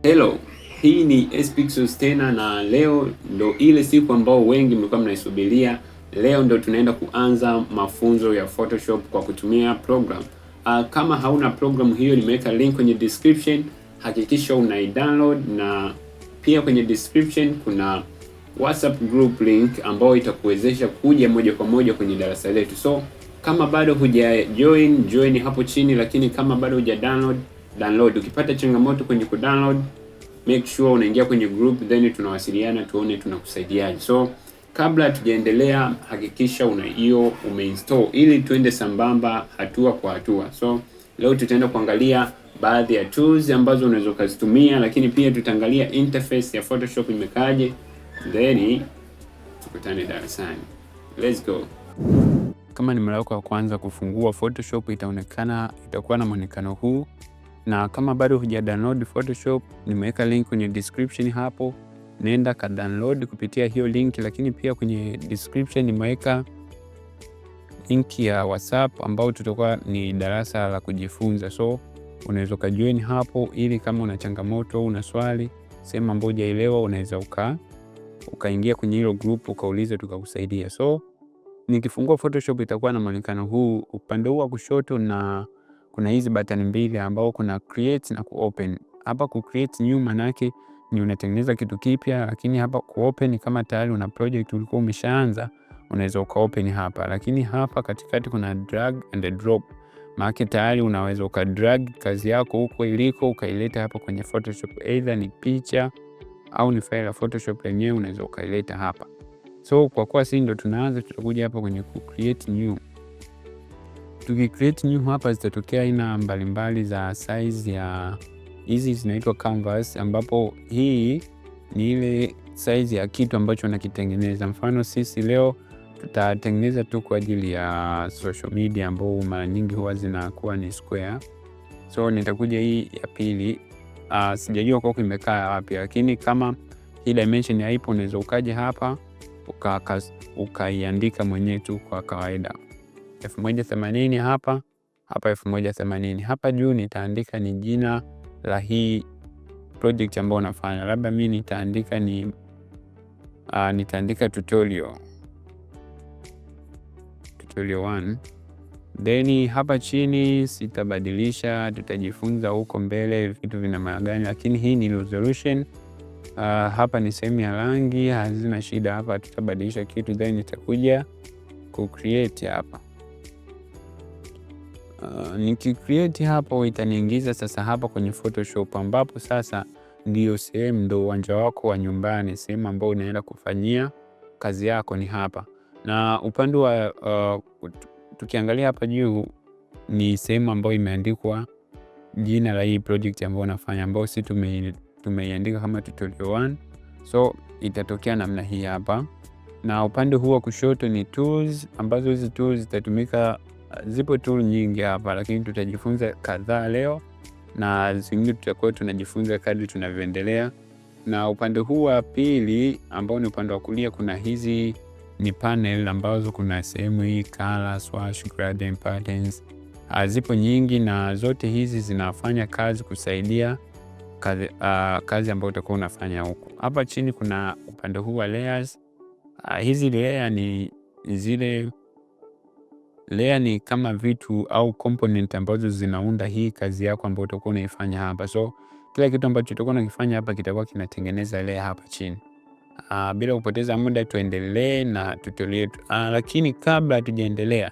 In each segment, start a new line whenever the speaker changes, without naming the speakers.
Hello, hii ni SPixels tena, na leo ndo ile siku ambao wengi mlikuwa mnaisubiria. Leo ndo tunaenda kuanza mafunzo ya Photoshop kwa kutumia program. Kama hauna program hiyo, nimeweka link kwenye description, hakikisha unai-download, na pia kwenye description kuna WhatsApp group link ambao itakuwezesha kuja moja kwa moja kwenye darasa letu. So kama bado huja join hapo chini, lakini kama bado huja download. Ukipata changamoto kwenye kudownload, make sure unaingia kwenye group, then tunawasiliana tuone tunakusaidiaje. So kabla tujaendelea, hakikisha umeinstall ili tuende sambamba hatua kwa hatua. So leo tutaenda kuangalia baadhi ya tools ambazo unaweza kuzitumia, lakini pia tutaangalia interface ya Photoshop imekaaje, then tukutane darasani. Let's go. Kama ni mara yako ya kwanza kufungua Photoshop, itakuwa na muonekano huu. Na kama bado huja download Photoshop, nimeweka link kwenye description hapo, nenda ka download kupitia hiyo link. Lakini pia kwenye description nimeweka link ya WhatsApp ambao tutakuwa ni darasa la kujifunza. So unaweza kujoin hapo, ili kama una changamoto, una swali, sema ambayo hujaelewa, unaweza ukaingia kwenye hilo group ukauliza, tukakusaidia. So nikifungua Photoshop itakuwa na muonekano huu. Upande huu wa kushoto na kuna hizi button mbili ambao kuna create na kuopen. Hapa ku create new manake ni unatengeneza kitu kipya, lakini hapa kuopen kama tayari una project ulikuwa umeshaanza, unaweza ukaopen hapa. Lakini hapa katikati kuna drag and drop, maana tayari unaweza ukadrag kazi yako huko iliko ukaileta hapa kwenye Photoshop, either ni picha au ni file ya Photoshop lenyewe, unaweza ukaileta hapa. So kwa kuwa sisi ndo tunaanza, tutakuja hapa kwenye ku create new. Tukicreate new hapa zitatokea aina mbalimbali za size ya hizi, zinaitwa canvas, ambapo hii ni ile size ya kitu ambacho nakitengeneza. Mfano sisi leo tutatengeneza tu kwa ajili ya social media, ambao mara nyingi huwa zinakuwa ni square. So nitakuja hii ya pili, sijajua kwa imekaa wapi, lakini kama hii dimension haipo, unaweza ukaje hapa ukaiandika mwenyewe tu kwa kawaida 1080 hapa 1080. Hapa juu nitaandika ni jina la hii project ambayo nafanya, labda mimi nitaandika tutorial 1. Then hapa chini sitabadilisha, tutajifunza huko mbele vitu vina maana gani, lakini hii ni resolution. Hapa ni sehemu ya rangi, hazina shida, hapa tutabadilisha kitu. Then nitakuja ku create hapa. Nikicreate hapo itaniingiza sasa hapa kwenye Photoshop, ambapo sasa ndio sehemu, ndo uwanja wako wa nyumbani, sehemu ambayo unaenda kufanyia kazi yako ni hapa. Na upande wa tukiangalia hapa juu ni sehemu ambayo imeandikwa jina la hii project ambayo unafanya, ambayo sisi tumeiandika kama tutorial 1. So itatokea namna hii hapa. Na upande huu wa kushoto ni tools, ambazo hizi tools zitatumika. Zipo tool nyingi hapa, lakini tutajifunza kadhaa leo, na zingine tutakuwa tunajifunza kadri tunavyoendelea. Na upande huu wa pili ambao ni upande wa kulia, kuna hizi ni panel ambazo kuna sehemu hii color, swatch, gradient, patterns. Zipo nyingi, na zote hizi zinafanya kazi kusaidia kazi ambayo utakuwa unafanya huko. Hapa chini kuna upande huu wa layers. Hizi layer ni kama vitu au component ambazo zinaunda hii kazi yako ambayo utakuwa unaifanya hapa. So kila kitu ambacho utakuwa unakifanya hapa kitakuwa kinatengeneza layer hapa chini. Bila kupoteza muda tuendelee na tutorial yetu. Lakini kabla hatujaendelea,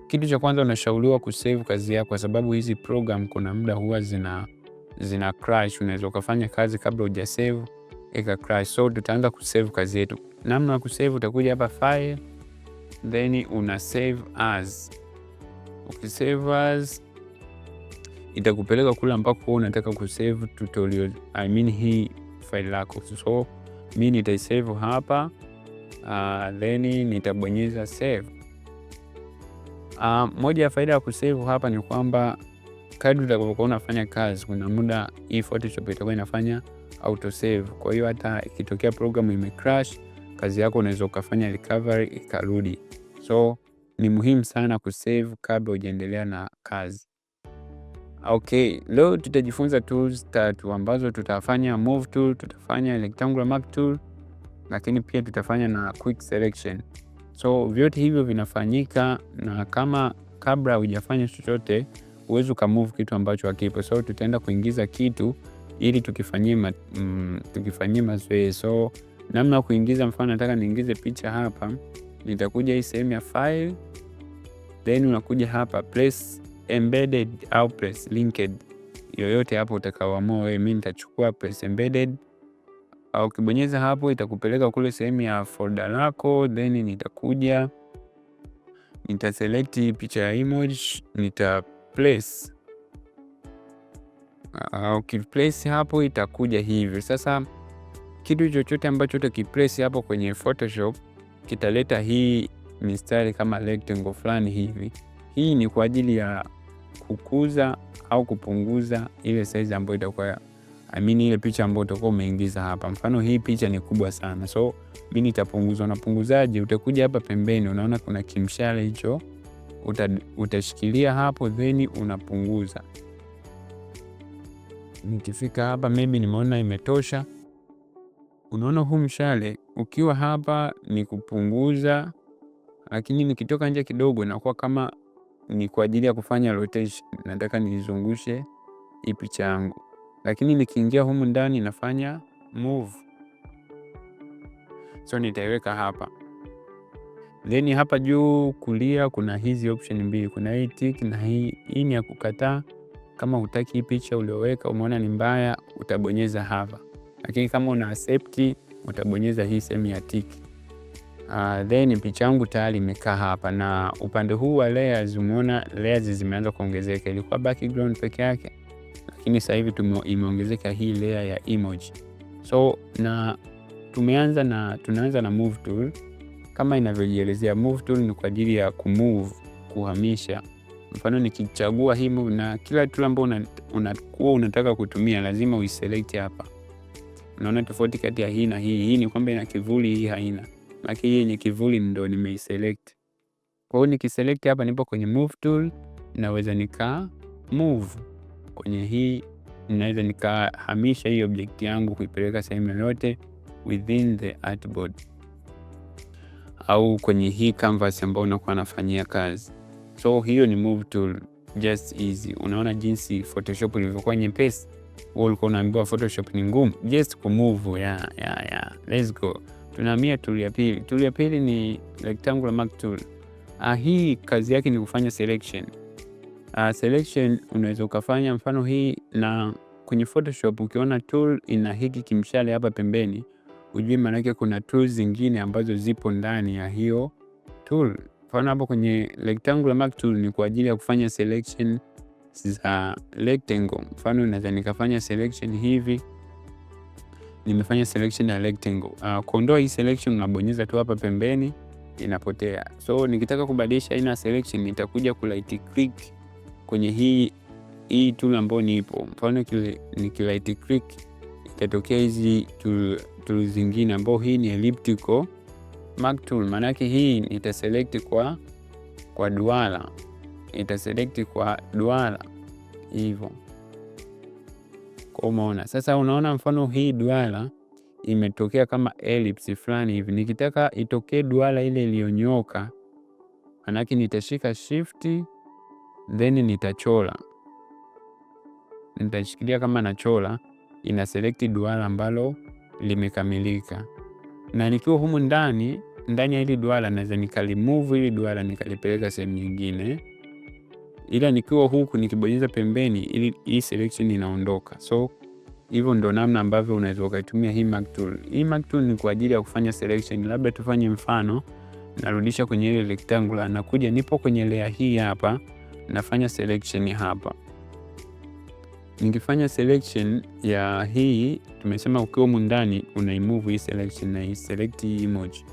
kitu cha kwanza unashauriwa kusave kazi yako, kwa sababu hizi program kuna muda huwa zina crash. Unaweza ukafanya kazi kabla hujasave ika crash. So tutaanza kusave kazi yetu. Namna ya kusave, utakuja hapa file, then una save as. Ukisave as itakupeleka kule ambako unataka kusave tutorial, hii file lako. So mimi nitaisave hapa, then nitabonyeza save. Moja ya faida ya kusave hapa ni kwamba kadri utakapokuwa unafanya kazi, kuna muda hii Photoshop itakuwa inafanya auto save. Kwa hiyo hata ikitokea program imecrash, kazi yako unaweza ukafanya recovery ikarudi. So ni muhimu sana kusave kabla hujaendelea na kazi. Okay, leo tutajifunza tools 3 ambazo tutafanya move tool, tutafanya rectangular mark tool, lakini pia tutafanya na quick selection. So vyote hivyo vinafanyika, na kama kabla hujafanya chochote uweze ukamove kitu ambacho hakipo. So tutaenda kuingiza kitu ili tukifanyie mazoezi. So namna kuingiza, mfano nataka niingize picha hapa, nitakuja hii sehemu ya file, then unakuja hapa place embedded au place linked, yoyote hapo utakaoamua wewe. Mimi nitachukua place embedded, au ukibonyeza hapo itakupeleka kule sehemu ya folder lako, then nitakuja nitaselect picha ya image, nita place. Ukiplace hapo itakuja hivi. Sasa kitu chochote ambacho utakiplace hapo kwenye Photoshop kitaleta hii mistari kama rectangle fulani hivi. Hii ni kwa ajili ya kukuza au kupunguza ile size ambayo itakuwa ile picha ambayo utakuwa umeingiza hapa. Mfano hii picha ni kubwa sana, so mimi nitapunguza. Unapunguzaje? Utakuja hapa pembeni, unaona kuna kimshale hicho, utashikilia hapo then unapunguza. Nikifika hapa maybe nimeona imetosha. Unaona huu mshale ukiwa hapa ni kupunguza, lakini nikitoka nje kidogo inakuwa kama ni kwa ajili ya kufanya rotation. Nataka nizungushe hii picha yangu, lakini nikiingia humu ndani nafanya move. So nitaiweka hapa, then hapa juu kulia kuna hizi option mbili, kuna hii tick na hii ni ya kukataa. Kama hutaki hii picha ulioweka umeona ni mbaya, utabonyeza hapa, lakini kama una accept utabonyeza hii sehemu ya tick. Then picha yangu tayari imekaa hapa, na upande huu wa layers umeona layers zimeanza kuongezeka. Ilikuwa background peke yake, lakini sasa hivi imeongezeka hii layer ya emoji. So na tunaanza na move tool. Kama inavyojielezea, move tool ni kwa ajili ya kumove, kuhamisha. Mfano nikichagua hii move, na kila tool ambayo unakuwa unataka kutumia lazima uiselect hapa. Unaona tofauti kati ya hii na hii. Hii ni kwamba ina kivuli, hii haina. Lakini hii yenye kivuli ndo nimeiselect. Kwa hiyo nikiselect hapa, nipo kwenye move tool, naweza nika move kwenye hii, naweza nikahamisha hii object yangu kuipeleka sehemu yoyote within the artboard au kwenye hii canvas ambayo unakuwa nafanyia kazi. So hiyo ni move tool, just easy. Unaona jinsi Photoshop ilivyokuwa nyepesi. Wewe ulikuwa unaambiwa Photoshop ni ngumu, just kumove. Let's go. Tunahamia tool ya pili. Tool ya pili ni rectangular mark tool. Hii kazi yake ni kufanya selection. Selection unaweza ukafanya mfano hii, na kwenye Photoshop ukiona tool ina hiki kimshale hapa pembeni, ujue maana yake kuna tools zingine ambazo zipo ndani ya hiyo tool. Mfano hapo kwenye rectangular mark tool ni kwa ajili ya kufanya selection za rectangle. Mfano naweza nikafanya selection hivi, nimefanya selection ya rectangle. Kuondoa hii selection unabonyeza tu hapa pembeni, inapotea. So nikitaka kubadilisha aina ya selection nitakuja ku right click kwenye hii tool ambayo nipo. Mfano niki right click itatokea hizi tool zingine, ambao hii ni elliptical mark tool. Maana yake hii nitaselect kwa duara, itaselect kwa duara hivyo. Kwa umeona sasa, unaona mfano hii duara imetokea kama ellipse fulani hivi. Nikitaka itokee duara ile iliyonyoka, maana yake nitashika shift then nitachora, nitashikilia kama nachora, ina select duara ambalo limekamilika. Na nikiwa humu ndani ya hili duara naweza nikalimove hili duara nikalipeleka sehemu nyingine, ila nikiwa huku nikibonyeza pembeni ili hii selection inaondoka. So hivyo ndo namna ambavyo unaweza ukaitumia hii mark tool. Hii mark tool ni kwa ajili ya kufanya selection. Labda tufanye mfano, narudisha kwenye ile rectangular, nakuja nipo kwenye layer hii hapa, nafanya selection hapa. Nikifanya selection ya hii, tumesema ukiwa ndani unaimove hii selection na hii select hii emoji,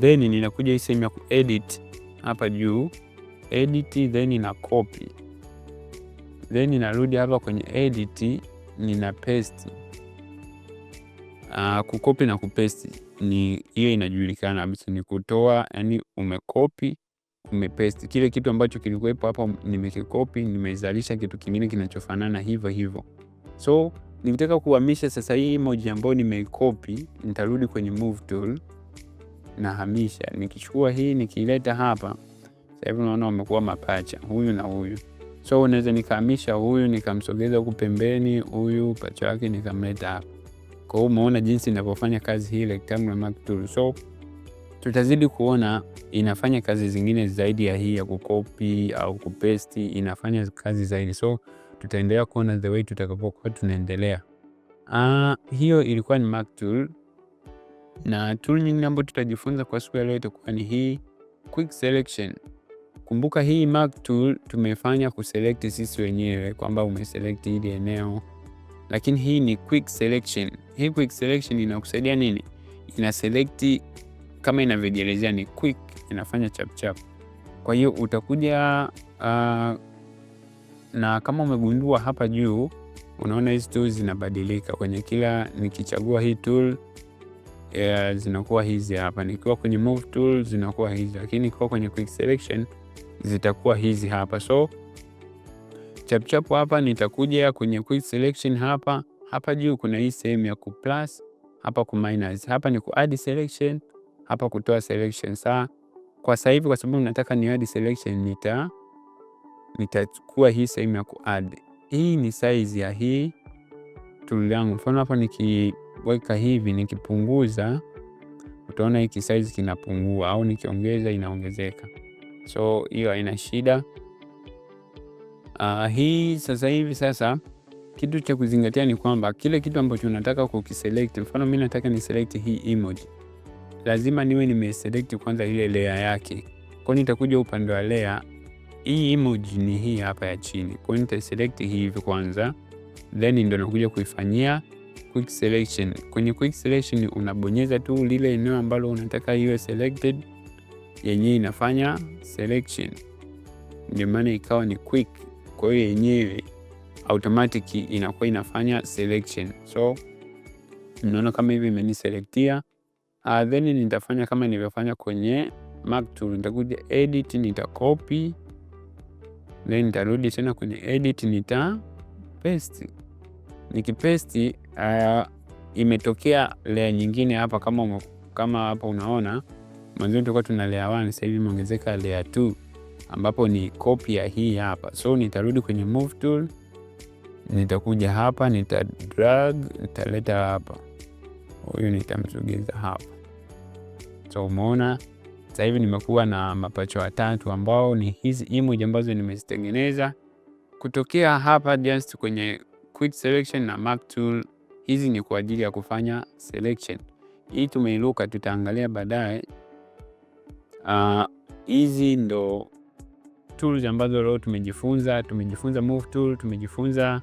then ninakuja hii sehemu ya kuedit hapa juu, edit, then nina copy, then ninarudi hapa kwenye edit, nina paste. Kukopi na kupaste ni hiyo inajulikana kabisa, ni kutoa, yani umekopi umepaste kile kitu ambacho kilikuwepo hapo, nimekikopi, nimezalisha kitu kingine kinachofanana hivyo hivyo. So nikitaka kuhamisha sasa hii emoji ambayo nimeikopi, nitarudi kwenye move tool na hamisha. Nikichukua hii nikileta hapa, sasa hivi unaona wamekuwa mapacha, huyu na huyu. So unaweza nikahamisha huyu nikamsogeza huku pembeni, huyu pacha wake nikamleta hapa. Kwa hiyo umeona jinsi ninavyofanya kazi hii rectangular mark tool. So tutazidi kuona inafanya kazi zingine zaidi ya hii ya kukopi au kupaste, inafanya kazi zaidi. So tutaendelea kuona the way tutakapokuwa tunaendelea. Hiyo ilikuwa ni mark tool, na tool nyingine ambayo tutajifunza kwa siku ya leo itakuwa ni hii quick selection. Kumbuka hii mark tool tumefanya kuselect sisi wenyewe kwamba umeselect hili eneo, lakini hii ni quick selection. Hii quick selection inakusaidia nini? Ina select kama inavyoelezea ni quick, inafanya chap chap. Kwa hiyo utakuja na kama umegundua hapa juu, unaona hizi tools zinabadilika kwenye kila nikichagua hii tool zinakuwa hizi hapa, nikiwa kwenye move tool zinakuwa hizi, lakini nikiwa kwenye quick selection zitakuwa hizi hapa. So chap chap hapa nitakuja kwenye quick selection hapa juu kuna hii sehemu ya ku plus, hapa ku minus, hapa ni ku add selection, hapa kutoa selection. Kwa sasa hivi kwa sababu nataka ni add selection, nitachukua hii sehemu ya ku add. Hii ni size ya hii tool yangu. Mfano hapa nikiweka hivi, nikipunguza utaona hiki size kinapungua, au nikiongeza inaongezeka. So hiyo haina shida. Hii sasa hivi kitu cha kuzingatia ni kwamba kile kitu ambacho unataka kukiselect, mfano mimi nataka ni select hii emoji, lazima niwe nimeselect kwanza ile layer yake. Kwa hiyo nitakuja upande wa layer, hii emoji ni hii hapa ya chini. Kwa hiyo nitaselect hivi kwanza, then ndio nakuja kuifanyia quick selection. Kwenye quick selection unabonyeza tu lile eneo ambalo unataka iwe selected, yenyewe inafanya selection, ndio maana ikawa ni quick. Kwa hiyo yenyewe automatic inakuwa inafanya selection. So unaona kama hivi imeniselectia. Then nitafanya kama nilivyofanya kwenye mark tool, nitakuja edit, nitacopy, then nitarudi tena kwenye edit, nitapaste. Nikipaste imetokea layer nyingine hapa, kama hapa unaona mwanzo tulikuwa tuna layer 1, sasa hivi imeongezeka layer 2 ambapo ni copy ya hii hapa. So nitarudi kwenye move tool, nitakuja hapa, nita drag, nitaleta hapa, huyu nitamsogeza hapa. So umeona sasa hivi nimekuwa na mapacha watatu ambao ni hizi emoji ambazo nimezitengeneza kutokea hapa just kwenye quick selection na mark tool. Hizi ni kwa ajili ya kufanya selection. Hii tumeiluka, tutaangalia baadaye. Hizi ndo tools ambazo leo tumejifunza move tool, tumejifunza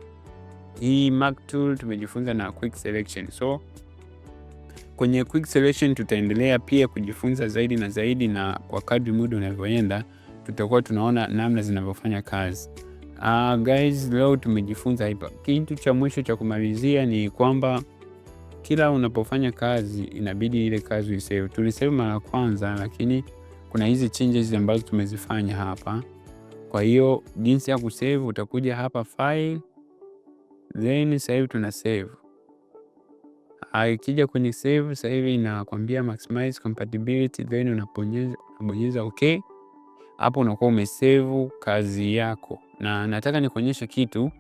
hii mark tool, tumejifunza na quick selection. So kwenye quick selection tutaendelea pia kujifunza zaidi na zaidi, na kwa kadri muda unavyoenda tutakuwa tunaona namna zinavyofanya kazi. Guys, leo tumejifunza hapa. Kitu cha mwisho cha kumalizia ni kwamba kila unapofanya kazi inabidi ile kazi uisave. Tulisave mara kwanza, lakini kuna hizi changes ambazo tumezifanya hapa. Kwa hiyo jinsi ya kusave, utakuja hapa file, then save, tuna save. Ikija kwenye save sasa hivi inakwambia maximize compatibility, then unabonyeza okay. Hapo unakuwa umesave kazi yako. Na nataka nikuonyeshe kitu.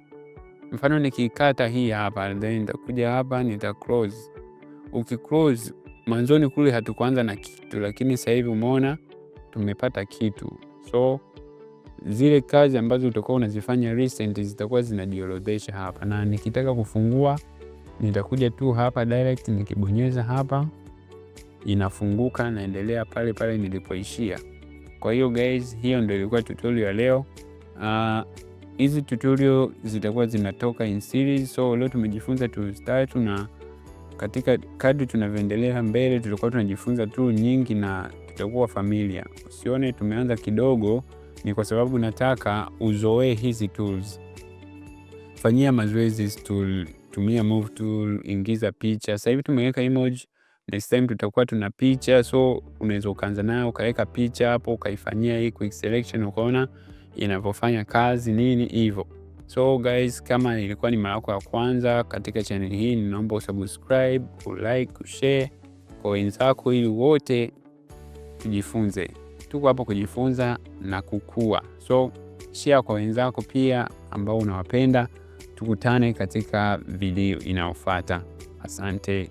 Mfano nikikata hii hapa, then nitakuja hapa nita close. Ukiclose, mwanzoni kule hatukuanza na kitu, lakini sasa hivi umeona tumepata kitu. So zile kazi ambazo utakuwa unazifanya recent zitakuwa zinajiorodhesha hapa, na nikitaka kufungua nitakuja tu hapa direct, nikibonyeza hapa inafunguka, naendelea pale pale nilipoishia. Kwa hiyo guys, hiyo ndio ilikuwa tutorial ya leo. Hizi tutorial zitakuwa zinatoka in series. So leo tumejifunza tools 3, na katika kadri tunavyoendelea mbele tutakuwa tunajifunza tool nyingi na tutakuwa familia. Usione tumeanza kidogo, ni kwa sababu nataka uzoee hizi tools. Fanyia mazoezi hizi tool, tumia move tool, ingiza picha. Sasa hivi tumeweka emoji Next time tutakuwa tuna picha, so unaweza ukaanza nayo ukaweka picha hapo ukaifanyia hii quick selection ukaona inavyofanya kazi nini hivyo. So guys, kama ilikuwa ni mara yako ya kwanza katika channel hii, ninaomba usubscribe, ulike, ushare kwa wenzako ili wote tujifunze. Tuko hapo kujifunza na kukua. So share kwa wenzako pia ambao unawapenda. Tukutane katika video inayofuata. Asante.